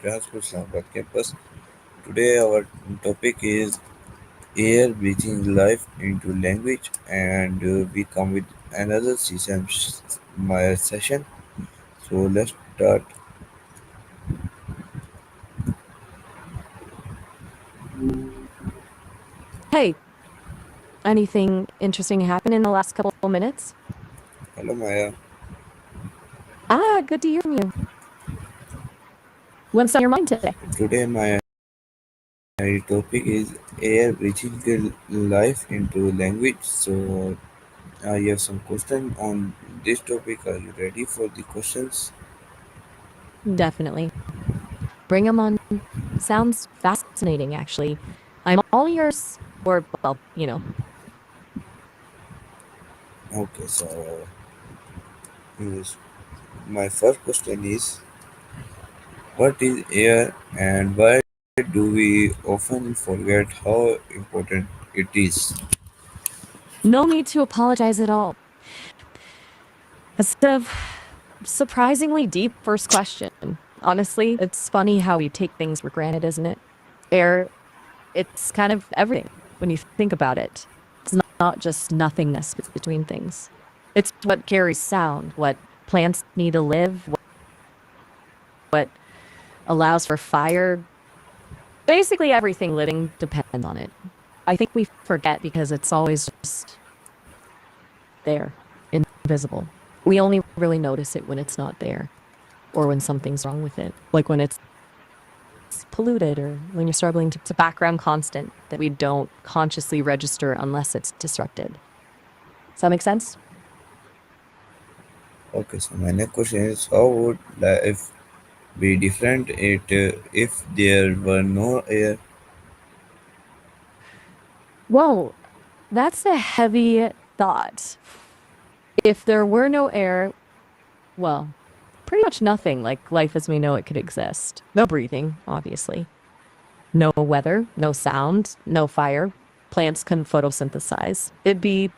Transport Islamabad campus. Today our topic is air breathing life into language and we come with another Sesame Maya session. So let's start. Hey, anything interesting happen in the last couple of minutes? Hello Maya. Good to hear from you. What's on your mind today? Today my topic is air breathing life into language. So I have some question on this topic. Are you ready for the questions? Definitely. Bring them on. Sounds fascinating, actually. I'm all yours, or, Okay, so yes, my first question is what is air and why do we often forget how important it is? no need to apologize at all. That's a surprisingly deep first question. Honestly, it's funny how we take things for granted, isn't it? Air, it's kind of everything when you think about it. It's not just nothingness between things. It's what carries sound, what plants need to live, what allows for fire. Basically, everything living depends on it. I think we forget because it's always just there, invisible. We only really notice it when it's not there or when something's wrong with it, like when it's polluted or when you're struggling to. It's a background constant that we don't consciously register unless it's disrupted. Does that make sense? Okay, so my next question is how would life be different if there were no air? Whoa, that's a heavy thought. If there were no air, well, pretty much nothing like life as we know it could exist. No breathing, obviously. No weather, no sound, no fire. Plants couldn't photosynthesize. It'd be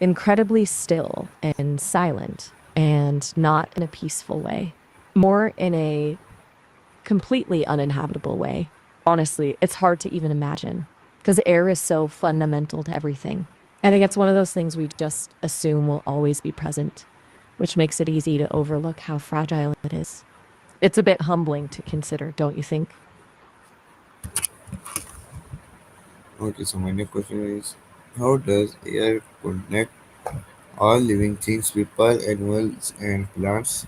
incredibly still and silent, and not in a peaceful way, more in a completely uninhabitable way. Honestly, it's hard to even imagine because air is so fundamental to everything. I think it's one of those things we just assume will always be present, which makes it easy to overlook how fragile it is. It's a bit humbling to consider, don't you think? Okay, so my next question is how does air connect all living things, people, animals, and plants?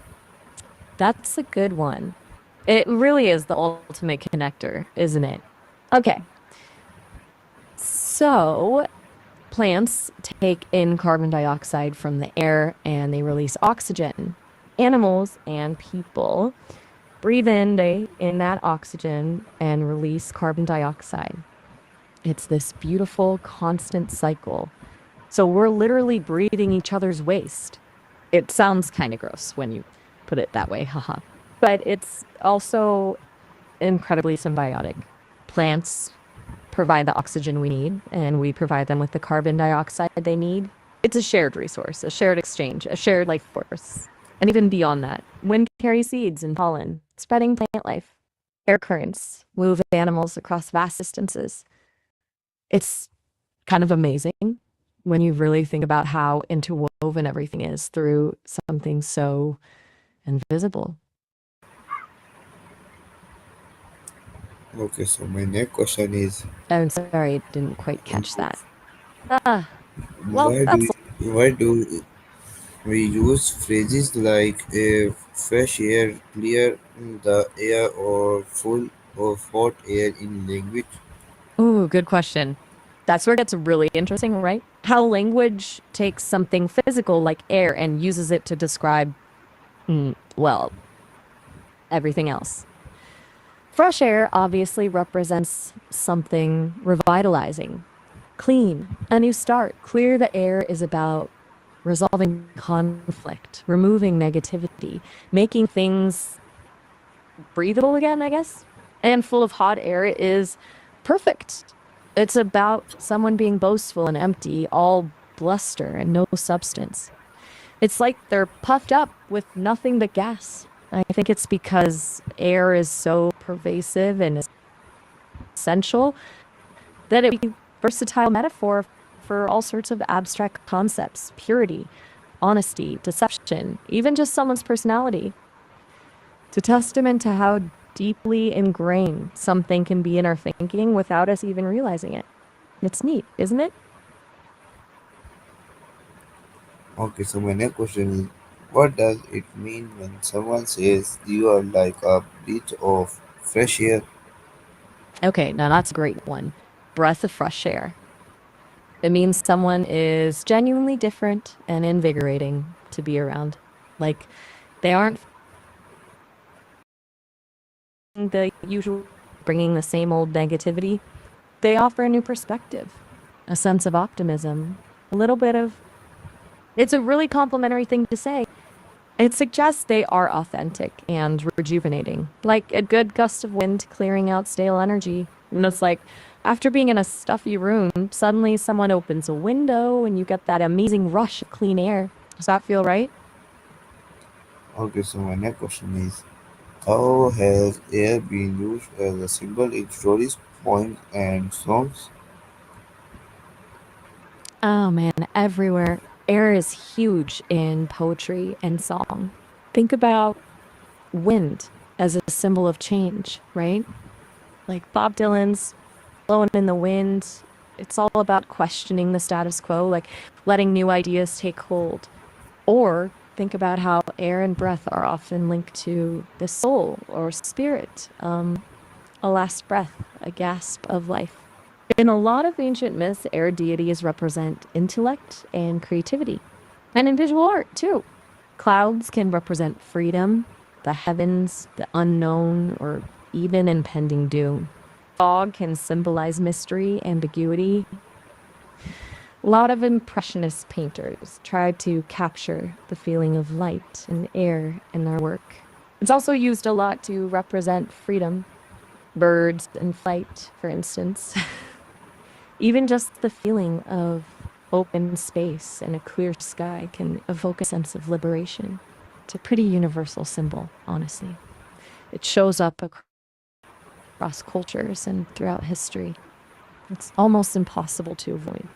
That's a good one. It really is the ultimate connector, isn't it? Okay, so plants take in carbon dioxide from the air and they release oxygen. Animals and people breathe in that oxygen and release carbon dioxide. It's this beautiful constant cycle. So we're literally breathing each other's waste. It sounds kind of gross when you put it that way, haha. But it's also incredibly symbiotic. Plants provide the oxygen we need, and we provide them with the carbon dioxide they need. It's a shared resource, a shared exchange, a shared life force. And even beyond that, wind carries seeds and pollen, spreading plant life. Air currents move animals across vast distances. It's kind of amazing when you really think about how interwoven everything is through something so invisible. Okay, so my next question is I'm sorry, I didn't quite catch that. Ah, well, why do that's why do we use phrases like fresh air, clear the air, or full of hot air in language? ooh, good question. That's where it gets really interesting, right? How language takes something physical like air and uses it to describe, well, everything else. Fresh air obviously represents something revitalizing, clean, a new start. Clear the air is about resolving conflict, removing negativity, making things breathable again, I guess. And full of hot air is perfect. It's about someone being boastful and empty, all bluster and no substance. It's like they're puffed up with nothing but gas. I think it's because air is so pervasive and essential that it be versatile metaphor for all sorts of abstract concepts, purity, honesty, deception, even just someone's personality. It's a testament to how deeply ingrained something can be in our thinking without us even realizing it. It's neat, isn't it? Okay, so my next question is, what does it mean when someone says you are like a breath of fresh air? Okay, now that's a great one. Breath of fresh air. It means someone is genuinely different and invigorating to be around. Like they aren't the usual bringing the same old negativity. They offer a new perspective, a sense of optimism, a little bit of. It's a really complimentary thing to say. It suggests they are authentic and rejuvenating, like a good gust of wind clearing out stale energy. And it's like after being in a stuffy room, suddenly someone opens a window and you get that amazing rush of clean air. Does that feel right? Okay, so my next question is, how has air been used as a symbol in stories, poems, and songs? Oh man, everywhere. Air is huge in poetry and song. Think about wind as a symbol of change, right? Like Bob Dylan's blowing in the wind. It's all about questioning the status quo, like letting new ideas take hold. Or think about how air and breath are often linked to the soul or spirit, a last breath, a gasp of life. In a lot of ancient myths, air deities represent intellect and creativity, and in visual art too. Clouds can represent freedom, the heavens, the unknown, or even impending doom. Fog can symbolize mystery, ambiguity. A lot of Impressionist painters tried to capture the feeling of light and air in their work. It's also used a lot to represent freedom, birds in flight, for instance. Even just the feeling of open space and a clear sky can evoke a sense of liberation. It's a pretty universal symbol, honestly. It shows up across cultures and throughout history. It's almost impossible to avoid.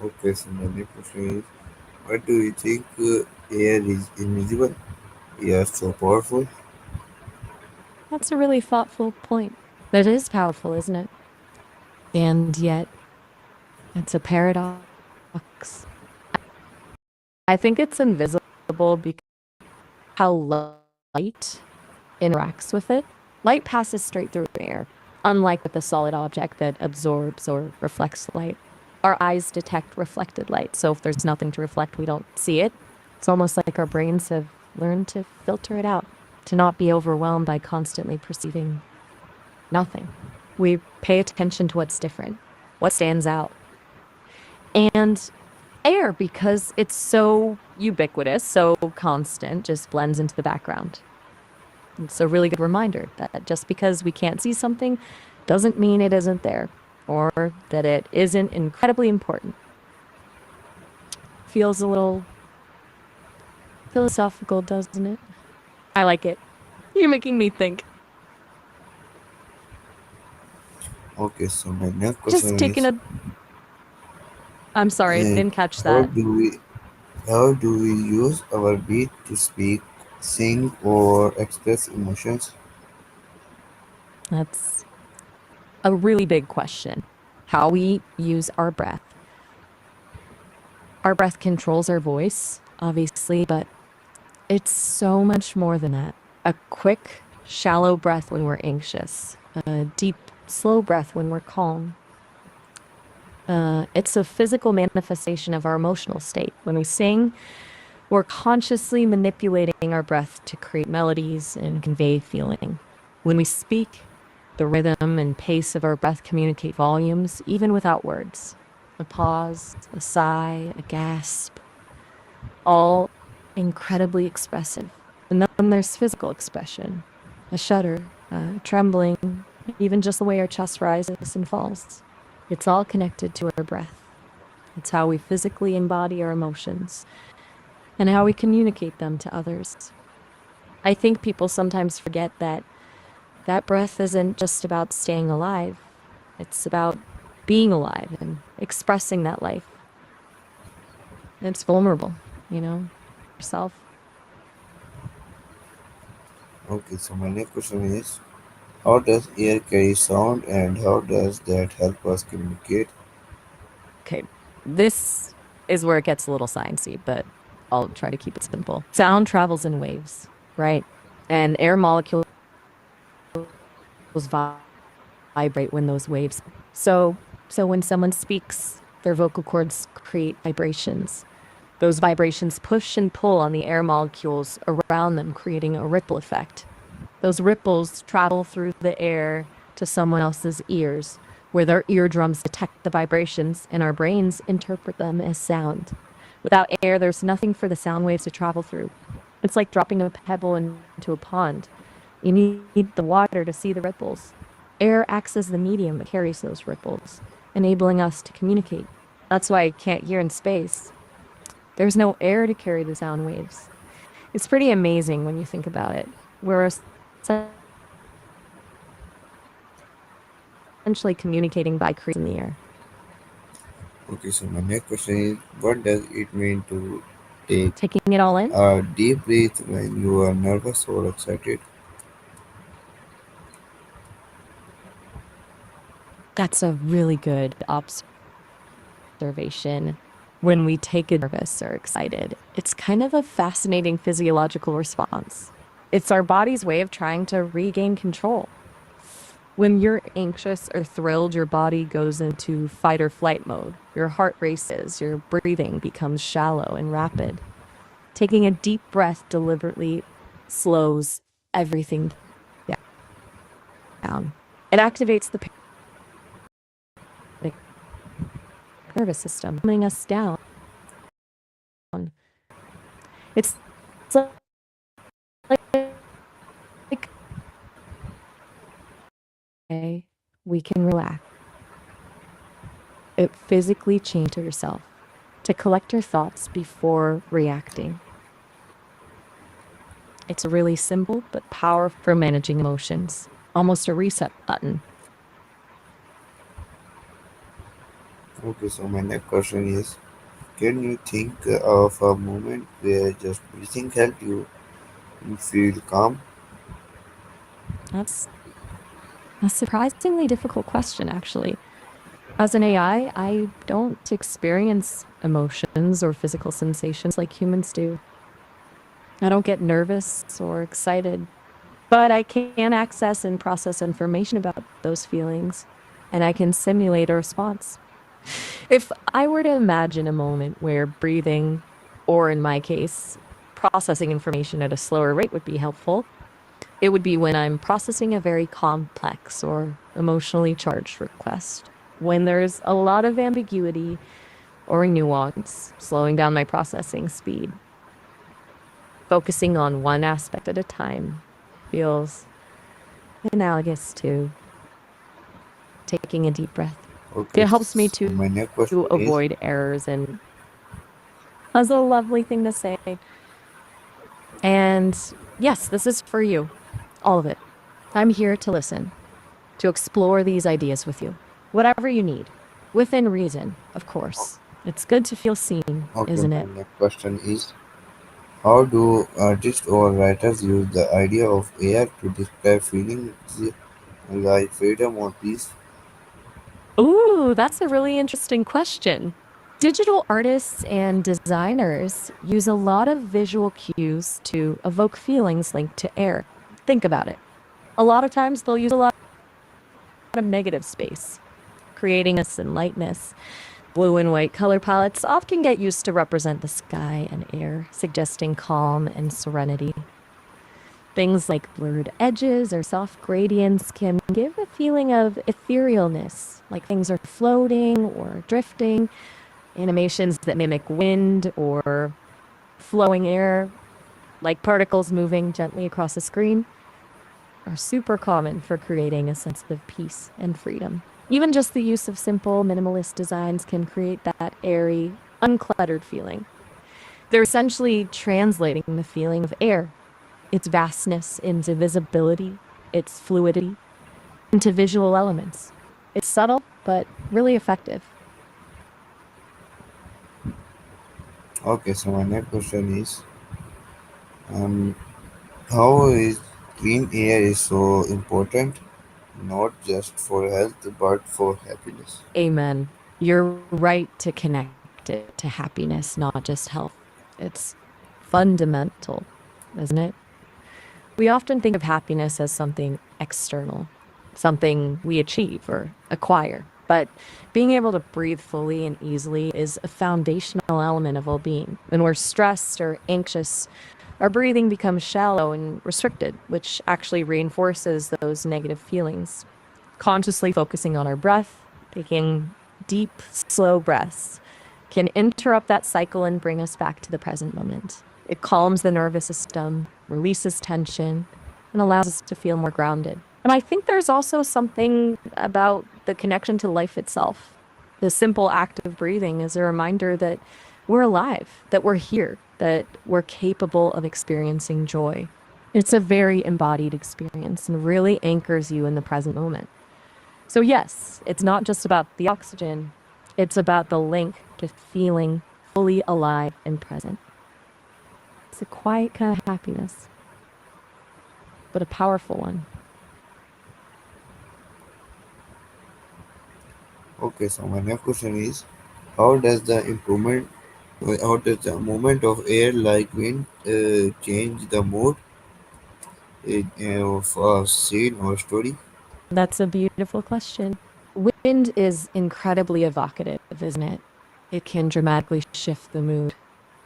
Okay, so my next question is, why do you think air is invisible yet so powerful? That's a really thoughtful point. That is powerful, isn't it? And yet, it's a paradox. I think it's invisible because how light interacts with it. Light passes straight through air, unlike with a solid object that absorbs or reflects light. Our eyes detect reflected light, so if there's nothing to reflect, we don't see it. It's almost like our brains have learned to filter it out, to not be overwhelmed by constantly perceiving nothing. We pay attention to what's different, what stands out. And air, because it's so ubiquitous, so constant, just blends into the background. It's a really good reminder that just because we can't see something doesn't mean it isn't there or that it isn't incredibly important. Feels a little philosophical, doesn't it? I like it. You're making me think. Okay, so my next Just question taking is, a. I'm sorry, I uh, didn't catch how that. do we how do we use our beat to speak, sing, or express emotions? That's a really big question. How we use our breath. Our breath controls our voice, obviously, but it's so much more than that. A quick, shallow breath when we're anxious, a deep, slow breath when we're calm. It's a physical manifestation of our emotional state. When we sing, we're consciously manipulating our breath to create melodies and convey feeling. When we speak, the rhythm and pace of our breath communicate volumes, even without words. A pause, a sigh, a gasp, all incredibly expressive. And then there's physical expression, a shudder, trembling, even just the way our chest rises and falls. It's all connected to our breath. It's how we physically embody our emotions. and how we communicate them to others. I think people sometimes forget that that breath isn't just about staying alive, it's about being alive and expressing that life. It's vulnerable, yourself. Okay, so my next question is, how does air carry sound and how does that help us communicate? Okay, this is where it gets a little sciencey, but I'll try to keep it simple. Sound travels in waves, right? And air molecules vibrate when those waves. So when someone speaks, their vocal cords create vibrations. Those vibrations push and pull on the air molecules around them, creating a ripple effect. Those ripples travel through the air to someone else's ears, where their eardrums detect the vibrations and our brains interpret them as sound. Without air, there's nothing for the sound waves to travel through. It's like dropping a pebble into a pond. You need the water to see the ripples. Air acts as the medium that carries those ripples, enabling us to communicate. That's why I can't hear in space. There's no air to carry the sound waves. It's pretty amazing when you think about it. We're essentially communicating by creating the air. Okay, so my next question is, what does it mean to take Taking it all in? a deep breath when you are nervous or excited? That's a really good observation. When we take a nervous or excited, it's kind of a fascinating physiological response. It's our body's way of trying to regain control. When you're anxious or thrilled, your body goes into fight or flight mode. Your heart races, your breathing becomes shallow and rapid. Taking a deep breath deliberately slows everything down. It activates the nervous system, calming us down. It's like okay, we can relax. It physically changes yourself to collect your thoughts before reacting. It's really simple but powerful for managing emotions, almost a reset button. Okay, so my next question is, can you think of a moment where just breathing helped you feel calm? That's a surprisingly difficult question, actually. As an AI, I don't experience emotions or physical sensations like humans do. I don't get nervous or excited, but I can access and process information about those feelings, and I can simulate a response. If I were to imagine a moment where breathing, or in my case, processing information at a slower rate would be helpful, it would be when I'm processing a very complex or emotionally charged request. When there's a lot of ambiguity or nuance, slowing down my processing speed, focusing on one aspect at a time feels analogous to taking a deep breath. Okay, It helps me so to my next question is, avoid errors, and that's a lovely thing to say. And yes, this is for you, all of it. I'm here to listen, to explore these ideas with you. Whatever you need, within reason, of course. It's good to feel seen, okay, isn't my it? next question is, how do artists or writers use the idea of air to describe feelings like freedom or peace? Ooh, that's a really interesting question. Digital artists and designers use a lot of visual cues to evoke feelings linked to air. Think about it. A lot of times they'll use a lot of negative space, creating a and lightness. Blue and white color palettes often get used to represent the sky and air, suggesting calm and serenity. Things like blurred edges or soft gradients can give a feeling of etherealness, like things are floating or drifting. Animations that mimic wind or flowing air, like particles moving gently across a screen, are super common for creating a sense of peace and freedom. Even just the use of simple, minimalist designs can create that airy, uncluttered feeling. They're essentially translating the feeling of air, its vastness into visibility, its fluidity, into visual elements. It's subtle, but really effective. Okay, so my next question is, um, how is clean air is so important, not just for health but for happiness? Amen. You're right to connect it to happiness, not just health. It's fundamental, isn't it? We often think of happiness as something external, something we achieve or acquire. But being able to breathe fully and easily is a foundational element of well being. When we're stressed or anxious, our breathing becomes shallow and restricted, which actually reinforces those negative feelings. Consciously focusing on our breath, taking deep, slow breaths, can interrupt that cycle and bring us back to the present moment. It calms the nervous system, releases tension, and allows us to feel more grounded. And I think there's also something about the connection to life itself. The simple act of breathing is a reminder that we're alive, that we're here, that we're capable of experiencing joy. It's a very embodied experience and really anchors you in the present moment. So, yes, it's not just about the oxygen, it's about the link to feeling fully alive and present. It's a quiet kind of happiness, but a powerful one. Okay, so my next question is, how does the improvement, how does the movement of air like wind change the mood of a scene or story? That's a beautiful question. Wind is incredibly evocative, isn't it? It can dramatically shift the mood.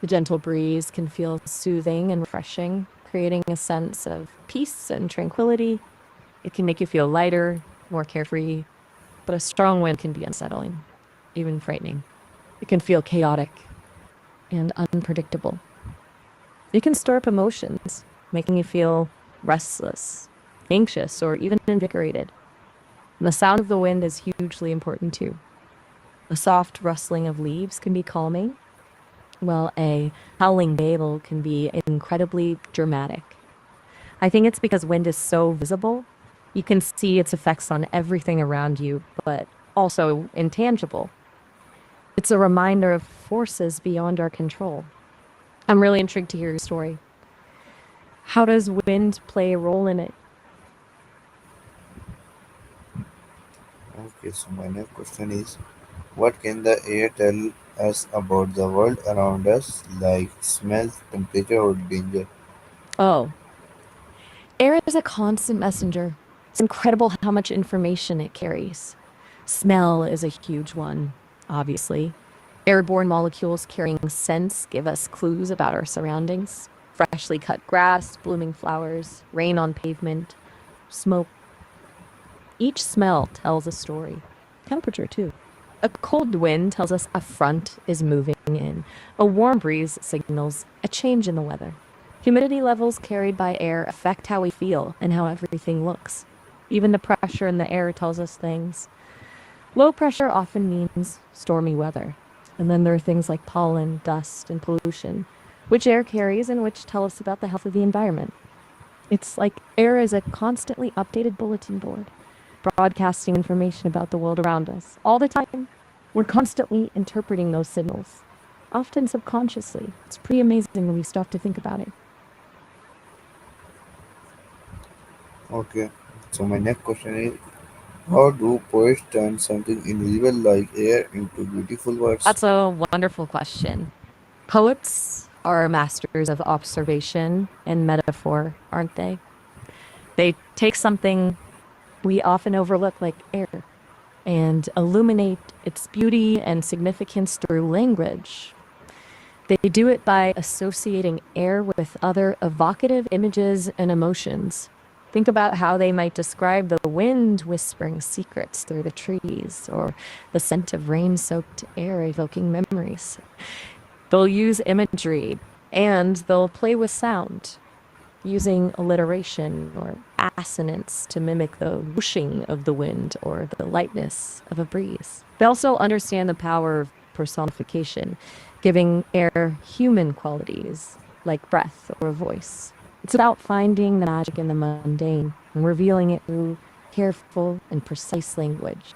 The gentle breeze can feel soothing and refreshing, creating a sense of peace and tranquility. It can make you feel lighter, more carefree, but a strong wind can be unsettling, even frightening. It can feel chaotic and unpredictable. It can stir up emotions, making you feel restless, anxious, or even invigorated. And the sound of the wind is hugely important too. A soft rustling of leaves can be calming, while a howling gale can be incredibly dramatic. I think it's because wind is so visible. You can see its effects on everything around you, but also intangible. It's a reminder of forces beyond our control. I'm really intrigued to hear your story. How does wind play a role in it? Okay, so my next question is, what can the air tell us about the world around us, like smells, temperature, or danger? Oh, air is a constant messenger. It's incredible how much information it carries. Smell is a huge one, obviously. Airborne molecules carrying scents give us clues about our surroundings. Freshly cut grass, blooming flowers, rain on pavement, smoke. Each smell tells a story. Temperature, too. A cold wind tells us a front is moving in. A warm breeze signals a change in the weather. Humidity levels carried by air affect how we feel and how everything looks. Even the pressure in the air tells us things. Low pressure often means stormy weather. And then there are things like pollen, dust, and pollution, which air carries and which tell us about the health of the environment. It's like air is a constantly updated bulletin board, broadcasting information about the world around us all the time. We're constantly interpreting those signals, often subconsciously. It's pretty amazing when we stop to think about it. Okay, so my next question is, how do poets turn something invisible like air into beautiful words? That's a wonderful question. Poets are masters of observation and metaphor, aren't they? They take something we often overlook, like air, and illuminate its beauty and significance through language. They do it by associating air with other evocative images and emotions. Think about how they might describe the wind whispering secrets through the trees, or the scent of rain soaked air evoking memories. They'll use imagery and they'll play with sound, using alliteration or assonance to mimic the whooshing of the wind or the lightness of a breeze. They also understand the power of personification, giving air human qualities like breath or voice. It's about finding the magic in the mundane and revealing it through careful and precise language.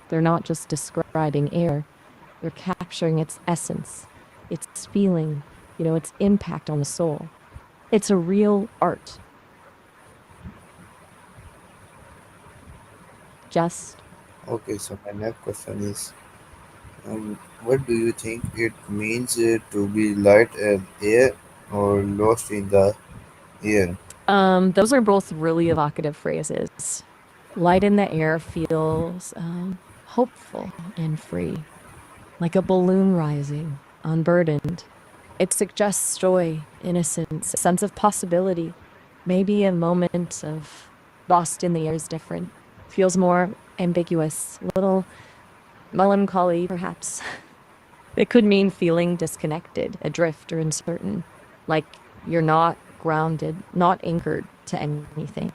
They're not just describing air, they're capturing its essence, its feeling, its impact on the soul. It's a real art. Just Okay, so my next question is, what do you think it means to be light as air or lost in the air? those are both really evocative phrases. Light in the air feels hopeful and free, like a balloon rising, unburdened. It suggests joy, innocence, a sense of possibility. Maybe a moment of lost in the air is different. Feels more ambiguous, a little melancholy, perhaps. It could mean feeling disconnected, adrift, or uncertain, like you're not grounded, not anchored to anything.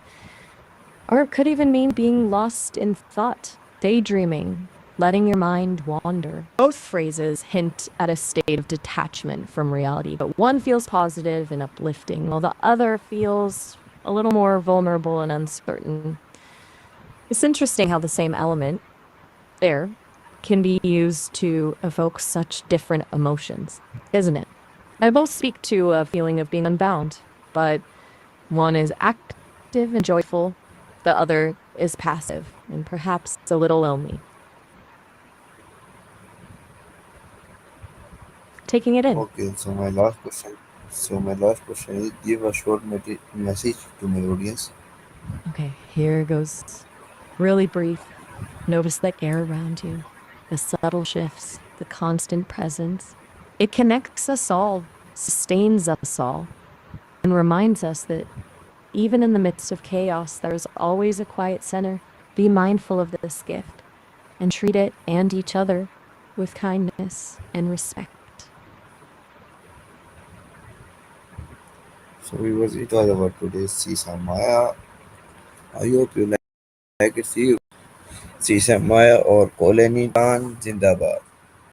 Or it could even mean being lost in thought, daydreaming, letting your mind wander. Both phrases hint at a state of detachment from reality, but one feels positive and uplifting, while the other feels a little more vulnerable and uncertain. It's interesting how the same element, air, can be used to evoke such different emotions, isn't it? They both speak to a feeling of being unbound, but one is active and joyful, the other is passive and perhaps a little lonely. Taking it in. Okay, so my last question. So my last question is, give a short message to my audience. Okay, here goes. Really brief. Notice the air around you, the subtle shifts, the constant presence. It connects us all, sustains us all, and reminds us that even in the midst of chaos, there is always a quiet center. Be mindful of this gift and treat it and each other with kindness and respect. So it was about today's Sesame Maya. I hope you like it. See you. Sesame Maya or Koleni Chan Zindabad.